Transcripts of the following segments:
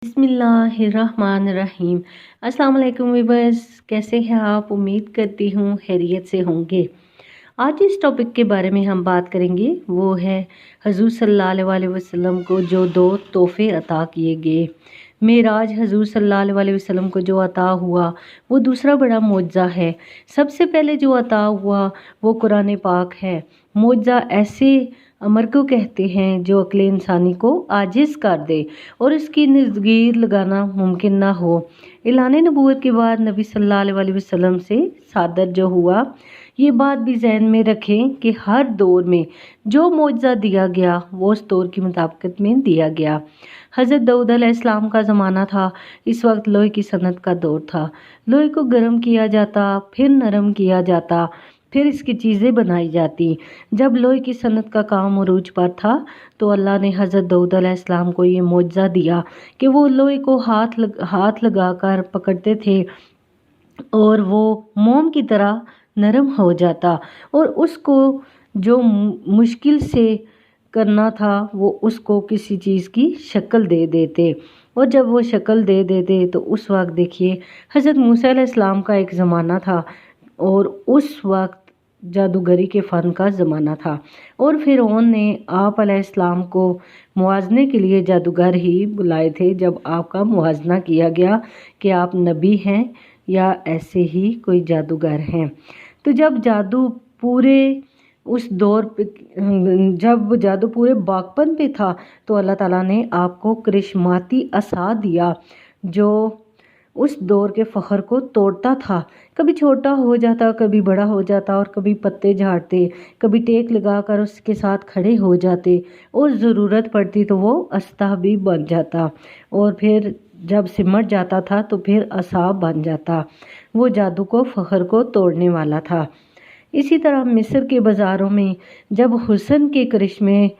बिस्मिल्लाहिर्रहमानिर्रहीम। अस्सलाम वालेकुम वीवर्स, कैसे हैं आप? उम्मीद करती हूँ खैरियत से होंगे। आज इस टॉपिक के बारे में हम बात करेंगे, वो है हजूर सल्लल्लाहु अलैहि वसल्लम को जो दो तोहफे अता किए गए। मेराज हजूर सल्लल्लाहु अलैहि वसल्लम को जो अता हुआ वो दूसरा बड़ा मौजज़ा है। सबसे पहले जो अता हुआ वो कुरान पाक है। मौजज़ा ऐसे अमर को कहते हैं जो अक्ल इंसानी को आजिज़ कर दे और उसकी नज़ीर लगाना मुमकिन ना हो। ऐलान नबूवत के बाद नबी सल्लल्लाहु अलैहि वसल्लम से सादर जो हुआ, ये बात भी जहन में रखें कि हर दौर में जो मौजज़ा दिया गया वो उस दौर की मुताबिकत में दिया गया। हज़रत दाऊद अलैहिस्सलाम का ज़माना था, इस वक्त लोहे की सनत का दौर था। लोहे को गर्म किया जाता, फिर नरम किया जाता, फिर इसकी चीज़ें बनाई जाती। जब लोहे की सनत का काम उरूज पर था तो अल्लाह ने हज़रत दाऊद अलैहिस्सलाम को ये मौजज़ा दिया कि वो लोहे को हाथ लगाकर पकड़ते थे और वो मोम की तरह नरम हो जाता, और उसको जो मुश्किल से करना था वो उसको किसी चीज़ की शक्ल दे देते, और जब वो शक्ल दे देते तो उस वक्त देखिए हज़रत मूसा अलैहिस्सलाम का एक ज़माना था और उस वक्त जादूगरी के फ़न का ज़माना था, और फ़िरौन ने आप अलैहिस्सलाम को मुआज़ने के लिए जादूगर ही बुलाए थे। जब आपका मुआज़ना किया गया कि आप नबी हैं या ऐसे ही कोई जादूगर हैं, तो जब जादू पूरे उस दौर पे, जब जादू पूरे बागपन पे था तो अल्लाह ताला ने आपको करिश्माती असा दिया जो उस दौर के फ़ख्र को तोड़ता था। कभी छोटा हो जाता, कभी बड़ा हो जाता, और कभी पत्ते झाड़ते, कभी टेक लगाकर उसके साथ खड़े हो जाते, और ज़रूरत पड़ती तो वो अस्ता भी बन जाता, और फिर जब सिमट जाता था तो फिर असा बन जाता। वो जादू को फ़ख्र को तोड़ने वाला था। इसी तरह मिस्र के बाज़ारों में जब हुस्न के करिश्मे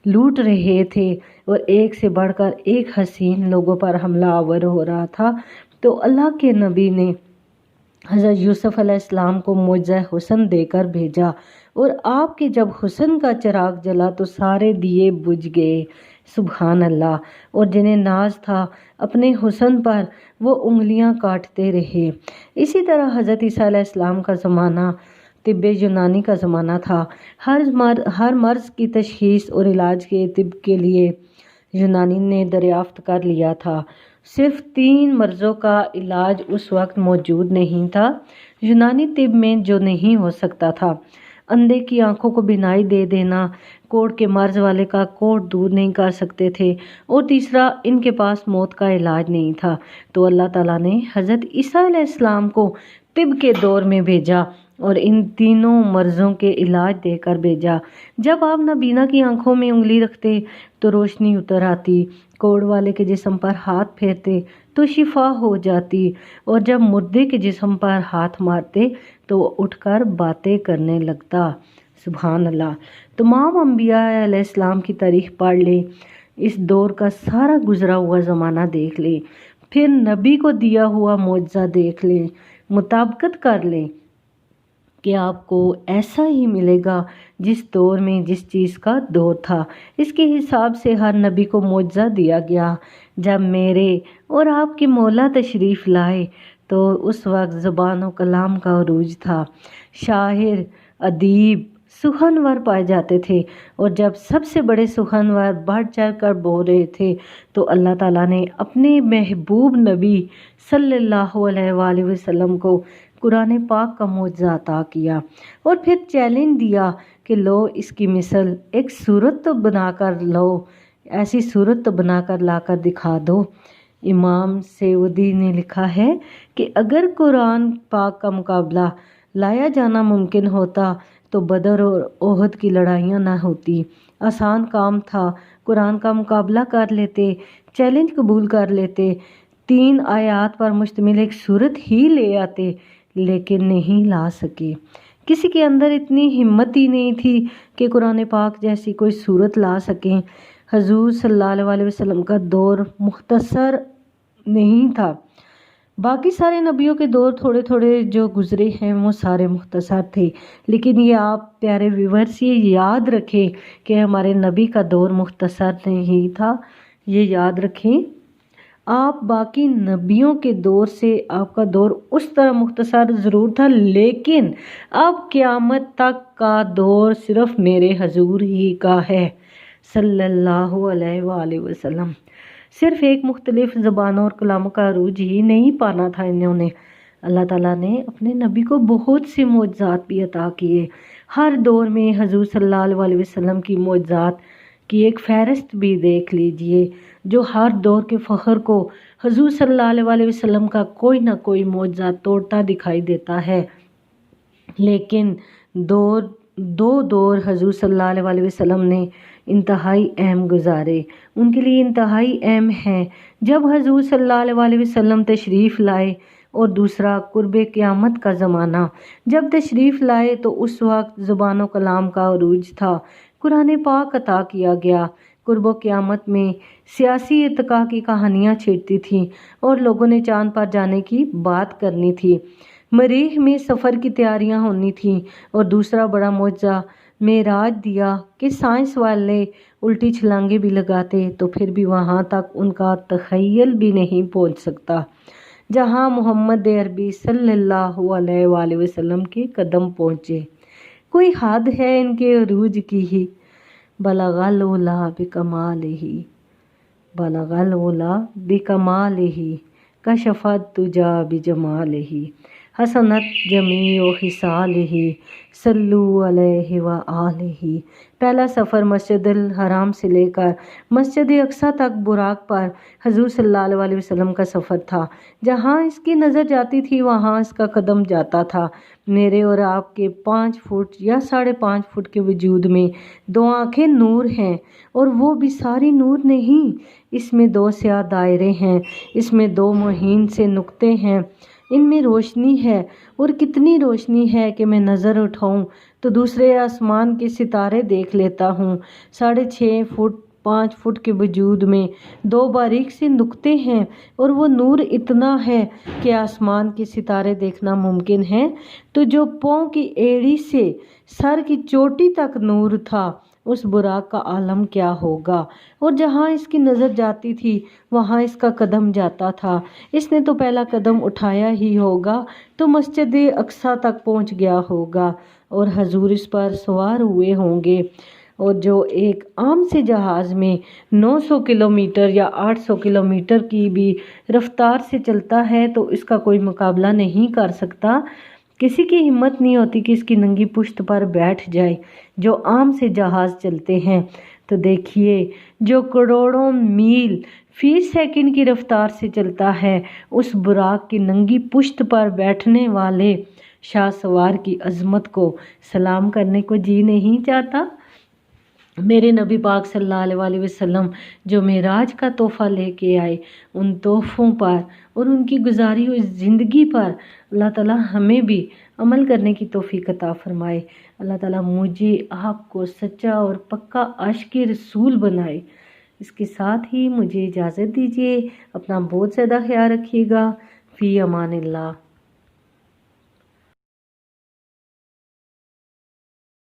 लूट रहे थे और एक से बढ़कर एक हसीन लोगों पर हमला आवर हो रहा था, तो अल्लाह के नबी ने हज़रत यूसुफ अलैहिस्सलाम को मौजज़ा हुस्न देकर भेजा, और आपके जब हुस्न का चिराग जला तो सारे दिए बुझ गए। सुभान अल्लाह। और जिन्हें नाज था अपने हुस्न पर वो उंगलियां काटते रहे। इसी तरह हज़रत ईसा अलैहिस्सलाम का ज़माना तिब्बे यूनानी का ज़माना था। हर मर्ज़ की तशख़ीस और इलाज के तिब के लिए यूनानी ने दरियाफ्त कर लिया था। सिर्फ 3 मर्ज़ों का इलाज उस वक्त मौजूद नहीं था यूनानी तिब में जो नहीं हो सकता था। अंधे की आंखों को बिनाई दे देना, कोढ़ के मर्ज़ वाले का कोढ़ दूर नहीं कर सकते थे, और तीसरा इनके पास मौत का इलाज नहीं था। तो अल्लाह ताला ने हज़रत ईसा अलैहिस्सलाम को तिब के दौर में भेजा और इन तीनों मर्ज़ों के इलाज देकर भेजा। जब आप नबीना की आंखों में उंगली रखते तो रोशनी उतर आती, कोढ़ वाले के जिस्म पर हाथ फेरते तो शिफा हो जाती, और जब मुर्दे के जिस्म पर हाथ मारते तो वो उठकर बातें करने लगता। सुभान अल्लाह। तमाम अंबिया अलैहिस्सलाम की तारीख़ पढ़ लें, इस दौर का सारा गुज़रा हुआ ज़माना देख लें, फिर नबी को दिया हुआ मौजज़ा देख लें, मुताबिकत कर लें कि आपको ऐसा ही मिलेगा जिस दौर में जिस चीज़ का दौर था। इसके हिसाब से हर नबी को मौजज़ा दिया गया। जब मेरे और आपके मौला तशरीफ़ लाए तो उस वक्त ज़बान और कलाम का उरूज था। शाहिर, अदीब, सुखनवर पाए जाते थे, और जब सबसे बड़े सुखनवर बढ़ चढ़ कर बोल रहे थे तो अल्लाह ताला ने अपने महबूब नबी सल्लल्लाहु अलैहि वसल्लम को कुरान पाक का मौजज़ा अता किया, और फिर चैलेंज दिया कि लो इसकी मिसल एक सूरत तो बनाकर लो, ऐसी सूरत तो बनाकर लाकर दिखा दो। इमाम सऊदी ने लिखा है कि अगर कुरान पाक का मुकाबला लाया जाना मुमकिन होता तो बदर और ओहद की लड़ाइयाँ ना होती। आसान काम था, कुरान का मुकाबला कर लेते, चैलेंज कबूल कर लेते, 3 आयात पर मुश्तमिल एक सूरत ही ले आते, लेकिन नहीं ला सके। किसी के अंदर इतनी हिम्मत ही नहीं थी कि कुरान पाक जैसी कोई सूरत ला सकें। हजूर सल्लल्लाहु अलैहि वसल्लम का दौर मुख्तसर नहीं था। बाकी सारे नबियों के दौर थोड़े थोड़े जो गुज़रे हैं वो सारे मुख्तसर थे, लेकिन ये आप प्यारे व्यूअर्स ये याद रखें कि हमारे नबी का दौर मुख्तसर नहीं था। ये याद रखें آپ باقی نبیوں کے دور سے آپ کا دور اس طرح مختصر ضرور تھا، لیکن اب قیامت تک کا دور صرف میرے حضور ہی کا ہے صلی اللہ علیہ وآلہ وسلم۔ صرف ایک مختلف زبانوں اور کلاموں کا عروج ہی نہیں پانا تھا انہوں نے، اللہ تعالیٰ نے اپنے نبی کو بہت سے معجزات بھی عطا کیے۔ ہر دور میں حضور صلی اللہ علیہ وسلم کی معجزات کی ایک فہرست بھی دیکھ لیجئے، جو ہر دور کے فخر کو حضور صلی اللہ علیہ وسلم کا کوئی نہ کوئی معجزہ توڑتا دکھائی دیتا ہے۔ لیکن دو دور حضور صلی اللہ علیہ وسلم نے انتہائی اہم گزارے، ان کے لیے انتہائی اہم ہے۔ جب حضور صلی اللہ علیہ وسلم تشریف لائے، اور دوسرا قرب قیامت کا زمانہ جب تشریف لائے تو اس وقت زبان و کلام کا عروج تھا، قرآن پاک عطا کیا گیا۔ قرب و قیامت میں سیاسی ارتقاء کی کہانیاں چھیڑتی تھیں اور لوگوں نے چاند پر جانے کی بات کرنی تھی، مریخ میں سفر کی تیاریاں ہونی تھیں، اور دوسرا بڑا معجزہ معراج دیا کہ سائنس والے الٹی چھلانگیں بھی لگاتے تو پھر بھی وہاں تک ان کا تخیل بھی نہیں پہنچ سکتا جہاں محمد عربی صلی اللہ علیہ وآلہ وسلم کے قدم پہنچے۔ کوئی حد ہے ان کے عروج کی ہی، بلغ العلا بکمالہ، بلغ العلا بکمالہ، کشف الدجی بجمالہ، حسنت جمیع خصالہ، صلو علیہ وآلہ۔ پہلا سفر مسجد الحرام سے لے کر مسجد اقصیٰ تک براق پر حضور صلی اللہ علیہ وسلم کا سفر تھا۔ جہاں اس کی نظر جاتی تھی وہاں اس کا قدم جاتا تھا۔ میرے اور آپ کے 5 فٹ یا 5.5 فٹ کے وجود میں 2 آنکھیں نور ہیں، اور وہ بھی ساری نور نہیں، اس میں 2 سیاہ دائرے ہیں، اس میں 2 مہین سے نقطے ہیں، ان میں روشنی ہے، اور کتنی روشنی ہے کہ میں نظر اٹھاؤں تو دوسرے آسمان کے ستارے دیکھ لیتا ہوں۔ 6.5 فٹ 5 فٹ کے وجود میں 2 باریک سے نقطے ہیں، اور وہ نور اتنا ہے کہ آسمان کے ستارے دیکھنا ممکن ہے، تو جو پاؤں کی ایڑی سے سر کی چوٹی تک نور تھا اس براق کا عالم کیا ہوگا۔ اور جہاں اس کی نظر جاتی تھی وہاں اس کا قدم جاتا تھا۔ اس نے تو پہلا قدم اٹھایا ہی ہوگا تو مسجد اقصیٰ تک پہنچ گیا ہوگا، اور حضور اس پر سوار ہوئے ہوں گے، اور جو ایک عام سے جہاز میں 900 کلومیٹر یا 800 کلومیٹر کی بھی رفتار سے چلتا ہے تو اس کا کوئی مقابلہ نہیں کر سکتا۔ کسی کی ہمت نہیں ہوتی کہ اس کی ننگی پشت پر بیٹھ جائے جو عام سے جہاز چلتے ہیں۔ تو دیکھیے، جو کروڑوں میل فی سیکنڈ کی رفتار سے چلتا ہے، اس براق کی ننگی پشت پر بیٹھنے والے شاہ سوار کی عظمت کو سلام کرنے کو جی نہیں چاہتا۔ میرے نبی پاک صلی اللہ علیہ وسلم جو معراج کا تحفہ لے کے آئے، ان تحفوں پر اور ان کی گزاری ہوئی زندگی پر اللہ تعالیٰ ہمیں بھی عمل کرنے کی توفیق عطا فرمائے۔ اللہ تعالیٰ مجھے آپ کو سچا اور پکا عاشق رسول بنائے۔ اس کے ساتھ ہی مجھے اجازت دیجیے، اپنا بہت زیادہ خیال رکھیے گا۔ فی امان اللہ۔